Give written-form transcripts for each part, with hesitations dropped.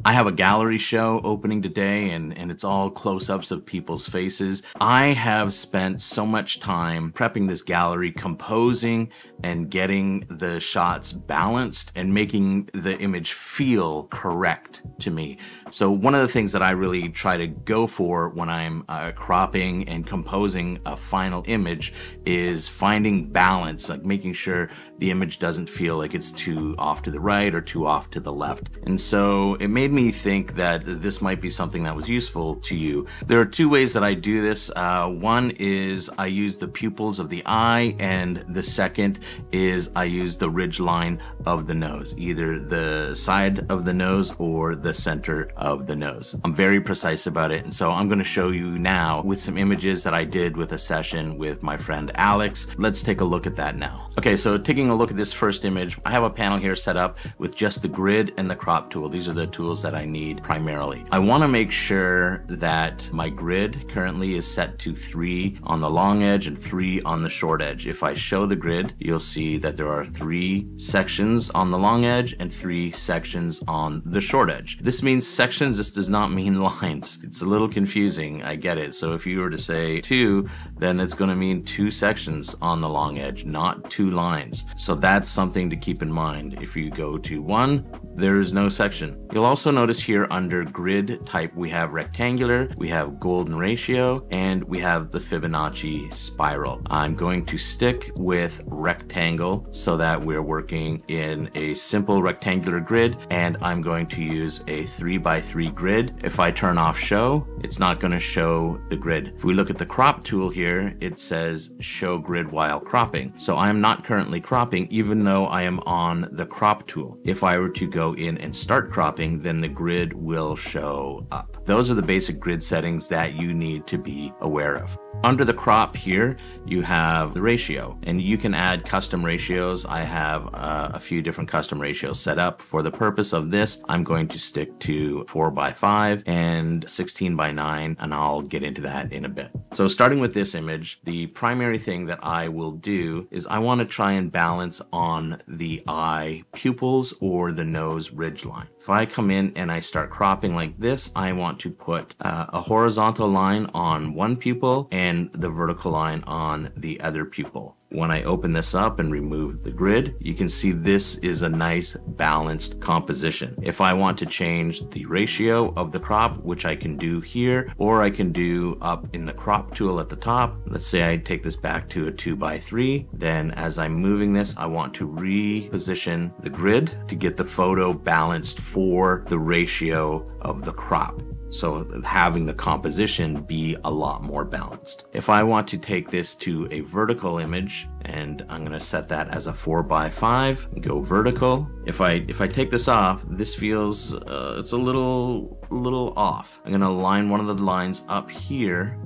I have a gallery show opening today and it's all close-ups of people's faces. I have spent so much time prepping this gallery, composing and getting the shots balanced and making the image feel correct to me. So one of the things that I really try to go for when I'm cropping and composing a final image is finding balance, like making sure the image doesn't feel like it's too off to the right or too off to the left. And so it made me think that this might be something that was useful to you. There are two ways that I do this. One is I use the pupils of the eye, and the second is I use the ridge line of the nose, either the side of the nose or the center of the nose. I'm very precise about it, and so I'm going to show you now with some images that I did with a session with my friend Alex. Let's take a look at that now. Okay, so taking a look at this first image, I have a panel here set up with just the grid and the crop tool. These are the tools that I need primarily. I want to make sure that my grid currently is set to 3 on the long edge and 3 on the short edge. If I show the grid, you'll see that there are 3 sections on the long edge and 3 sections on the short edge. This means sections. This does not mean lines. It's a little confusing. I get it. So if you were to say 2, then it's going to mean 2 sections on the long edge, not 2 lines. So that's something to keep in mind. If you go to 1, there is no section. You'll also notice here under grid type, we have rectangular, we have golden ratio, and we have the Fibonacci spiral. I'm going to stick with rectangle so that we're working in a simple rectangular grid, and I'm going to use a 3x3 grid. If I turn off show, it's not going to show the grid. If we look at the crop tool here, it says show grid while cropping. So I'm not currently cropping, even though I am on the crop tool. If I were to go in and start cropping, then the grid will show up. Those are the basic grid settings that you need to be aware of. Under the crop here, you have the ratio, and you can add custom ratios. I have a few different custom ratios set up. For the purpose of this, I'm going to stick to 4:5 and 16:9, and I'll get into that in a bit. So starting with this image, the primary thing that I will do is I want to try and balance on the eye pupils or the nose ridge line. If I come in and I start cropping like this, I want to put a horizontal line on one pupil and the vertical line on the other pupil. When I open this up and remove the grid, you can see this is a nice balanced composition. If I want to change the ratio of the crop, which I can do here, or I can do up in the crop tool at the top, let's say I take this back to a 2x3, then as I'm moving this, I want to reposition the grid to get the photo balanced for the ratio of the crop. So having the composition be a lot more balanced. If I want to take this to a vertical image, and I'm going to set that as a 4:5 and go vertical. If I take this off, this feels it's a little off. I'm going to line one of the lines up here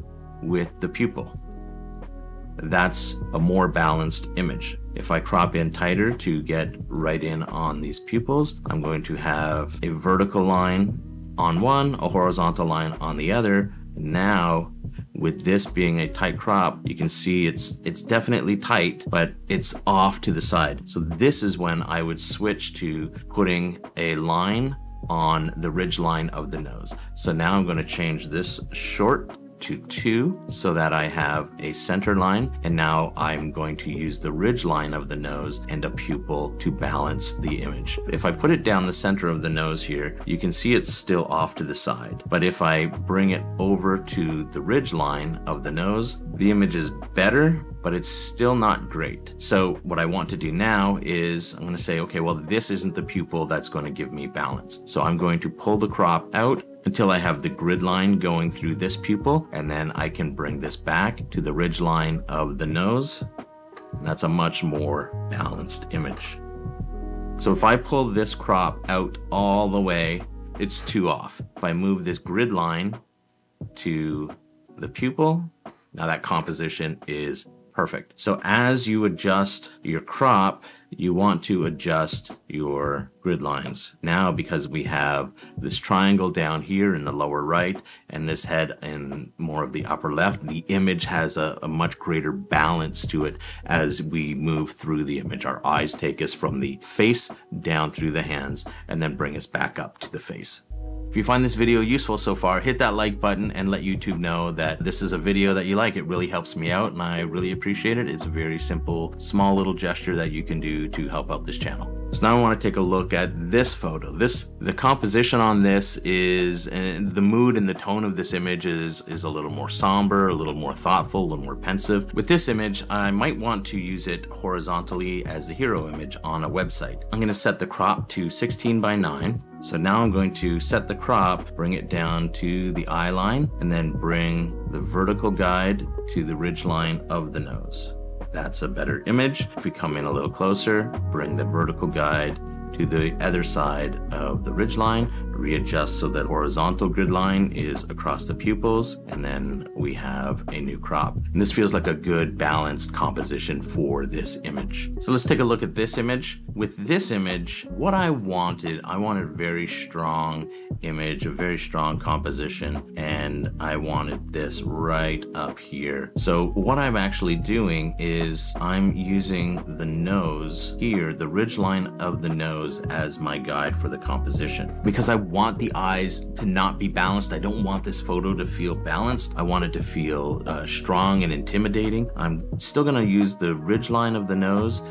with the pupil. That's a more balanced image. If I crop in tighter to get right in on these pupils, I'm going to have a vertical line on one, a horizontal line on the other. Now, with this being a tight crop, you can see it's definitely tight, but it's off to the side. So this is when I would switch to putting a line on the ridge line of the nose. So now I'm going to change this short to 2 so that I have a center line, and now I'm going to use the ridge line of the nose and a pupil to balance the image. If I put it down the center of the nose here, you can see it's still off to the side, but if I bring it over to the ridge line of the nose, the image is better, but it's still not great. So what I want to do now is I'm going to say, okay, well, this isn't the pupil that's going to give me balance. So I'm going to pull the crop out until I have the grid line going through this pupil, and then I can bring this back to the ridge line of the nose. And that's a much more balanced image. So if I pull this crop out all the way, it's too off. If I move this grid line to the pupil, now that composition is perfect. So as you adjust your crop, you want to adjust your grid lines. Now, because we have this triangle down here in the lower right and this head in more of the upper left, the image has a much greater balance to it as we move through the image. Our eyes take us from the face down through the hands and then bring us back up to the face. If you find this video useful so far, hit that like button and let YouTube know that this is a video that you like. It really helps me out and I really appreciate it. It's a very simple, small little gesture that you can do to help out this channel. So now I want to take a look at this photo. The composition on this is, and the mood and the tone of this image is a little more somber, a little more thoughtful, a little more pensive. With this image, I might want to use it horizontally as the hero image on a website. I'm going to set the crop to 16:9. So now I'm going to set the crop, bring it down to the eye line, and then bring the vertical guide to the ridge line of the nose. That's a better image. If we come in a little closer, bring the vertical guide to the other side of the ridge line, readjust so that horizontal grid line is across the pupils, and then we have a new crop. And this feels like a good balanced composition for this image. So let's take a look at this image. With this image, what I wanted a very strong image, a very strong composition, and I wanted this right up here. So what I'm actually doing is I'm using the nose here, the ridge line of the nose, as my guide for the composition. Because I want the eyes to not be balanced. I don't want this photo to feel balanced. I want it to feel strong and intimidating. I'm still gonna use the ridge line of the nose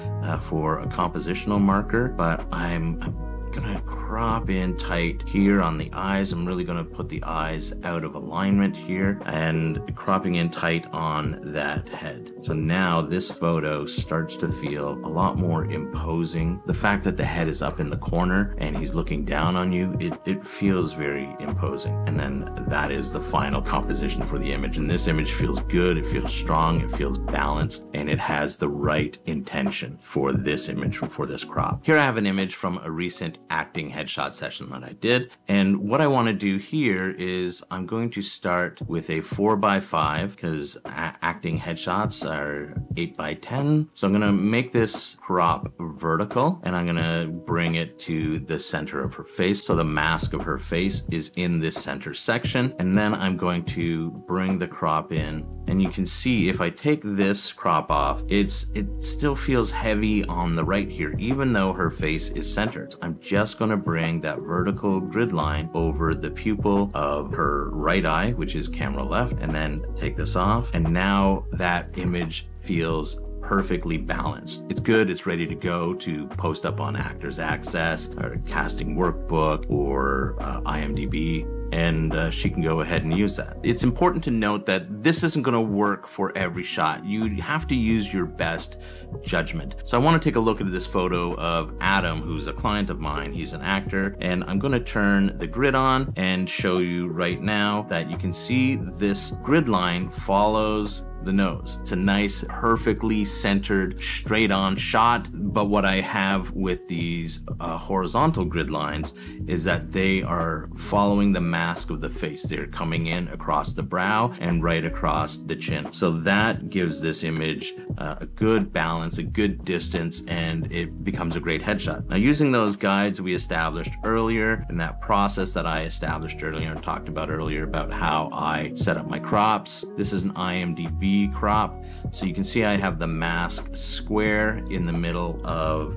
for a compositional marker, but I'm gonna crop in tight here on the eyes. I'm really gonna put the eyes out of alignment here and cropping in tight on that head. So now this photo starts to feel a lot more imposing. The fact that the head is up in the corner and he's looking down on you, it feels very imposing. And then that is the final composition for the image. And this image feels good, it feels strong, it feels balanced, and it has the right intention for this image, for this crop. Here I have an image from a recent acting headshot session that I did, and what I want to do here is I'm going to start with a 4x5 because acting headshots are 8x10. So I'm going to make this crop vertical and I'm going to bring it to the center of her face, so the mask of her face is in this center section, and then I'm going to bring the crop in, and you can see if I take this crop off, it still feels heavy on the right here even though her face is centered. I'm just going to bring that vertical grid line over the pupil of her right eye, which is camera left, and then take this off, and now that image feels perfectly balanced. It's good, it's ready to go to post up on Actors Access or Casting Workbook or IMDb, and she can go ahead and use that. It's important to note that this isn't going to work for every shot. You have to use your best judgment. So I want to take a look at this photo of Adam, who's a client of mine. He's an actor, and I'm going to turn the grid on and show you right now that you can see this grid line follows the nose. It's a nice, perfectly centered, straight on shot, but what I have with these horizontal grid lines is that they are following the mask of the face. They're coming in across the brow and right across the chin. So that gives this image a good balance, a good distance, and it becomes a great headshot. Now, using those guides we established earlier, and that process that I established earlier and talked about earlier about how I set up my crops, this is an IMDb crop. So you can see I have the mask square in the middle of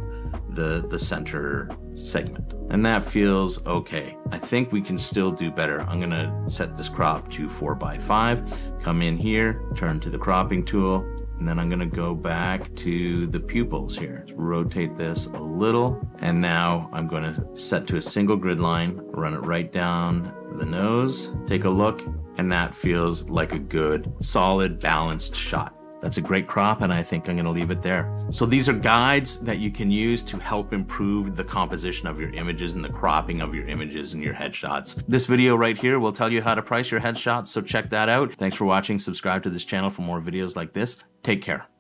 the center segment, and that feels okay. I think we can still do better. I'm gonna set this crop to 4x5, come in here, turn to the cropping tool, and then I'm gonna go back to the pupils here. Rotate this a little, and now I'm gonna set to a single grid line, run it right down the nose, take a look, and that feels like a good, solid, balanced shot. That's a great crop, and I think I'm gonna leave it there. So these are guides that you can use to help improve the composition of your images and the cropping of your images and your headshots. This video right here will tell you how to price your headshots, so check that out. Thanks for watching. Subscribe to this channel for more videos like this. Take care.